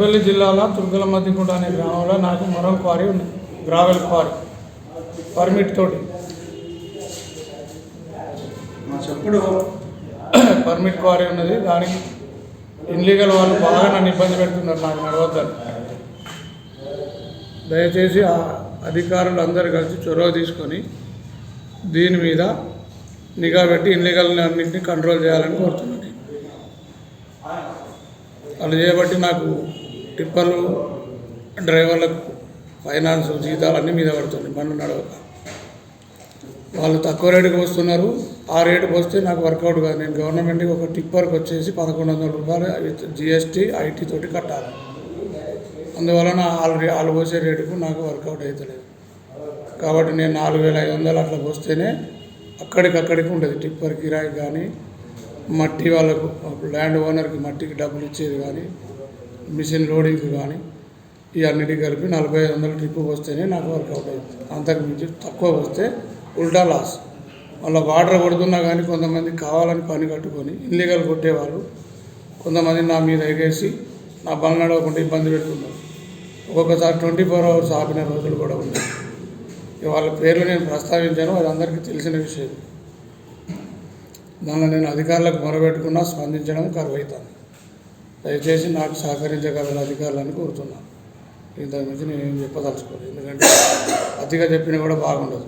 పెద్దపల్లి జిల్లాలో తుర్కలమద్దికుంట అనే గ్రామంలో నాకు మరో క్వారీ ఉంది, గ్రావెల్ క్వారీ పర్మిట్ తోటి. పర్మిట్ క్వారీ ఉన్నది. దానికి ఇన్లీగల్ వాళ్ళు బాగా నన్ను ఇబ్బంది పెడుతున్నారు, నాకు నడవద్దని. దయచేసి ఆ అధికారులు అందరూ కలిసి చొరవ తీసుకొని దీని మీద నిఘా పెట్టి ఇన్లీగల్ అన్నింటినీ కంట్రోల్ చేయాలని కోరుతున్నాను. వాళ్ళు చేయబట్టి నాకు టిప్పర్లు డ్రైవర్లకు ఫైనాన్స్ జీతాలు అన్నీ మీద పడుతుంది. బండ్లు నడవక వాళ్ళు తక్కువ రేటుకి వస్తున్నారు. ఆ రేటుకి వస్తే నాకు వర్కౌట్ కాదు. నేను గవర్నమెంట్కి ఒక టిప్పర్కి వచ్చేసి 1100 రూపాయలు జిఎస్టీ ఐటీ తోటి కట్టాలి. అందువలన వాళ్ళు పోసే రేటుకు నాకు వర్కౌట్ అవుతలేదు. కాబట్టి నేను 4500 అట్లా పోస్తేనే అక్కడికక్కడికి ఉండదు. టిప్పర్ కిరాయి కానీ, మట్టి వాళ్ళకు ల్యాండ్ ఓనర్కి మట్టికి డబ్బులు ఇచ్చేది కానీ, మిషన్ లోడింగ్కి కానీ, ఈ అన్నిటికి కలిపి 4500 ట్రిప్పు వస్తేనే నాకు వర్కౌట్ అవుతుంది. అంతకు మించి తక్కువ వస్తే ఉల్టా లాస్. వాళ్ళ వాటర్ కొడుతున్నా కానీ కొంతమంది కావాలని పని కట్టుకొని ఇల్లీగల్ కొట్టేవాళ్ళు కొంతమంది నా మీద ఎగేసి నా బండ్లు నడవకుండా ఇబ్బంది పెడుతున్నారు. ఒక్కొక్కసారి 24 అవర్స్ ఆపిన రోజులు కూడా ఉన్నాయి. వాళ్ళ పేర్లు నేను ప్రస్తావించాను, అది అందరికీ తెలిసిన విషయం. దానిలో నేను అధికారులకు మొరబెట్టుకున్నా స్పందించడం కరువైతాను. దయచేసి నాకు సహకరించగల అధికారులను కోరుతున్నాను. ఇంతకు మించి నేను ఏం చెప్పదలుచుకోలేదు, ఎందుకంటే అతిగా చెప్పినా కూడా బాగుండదు.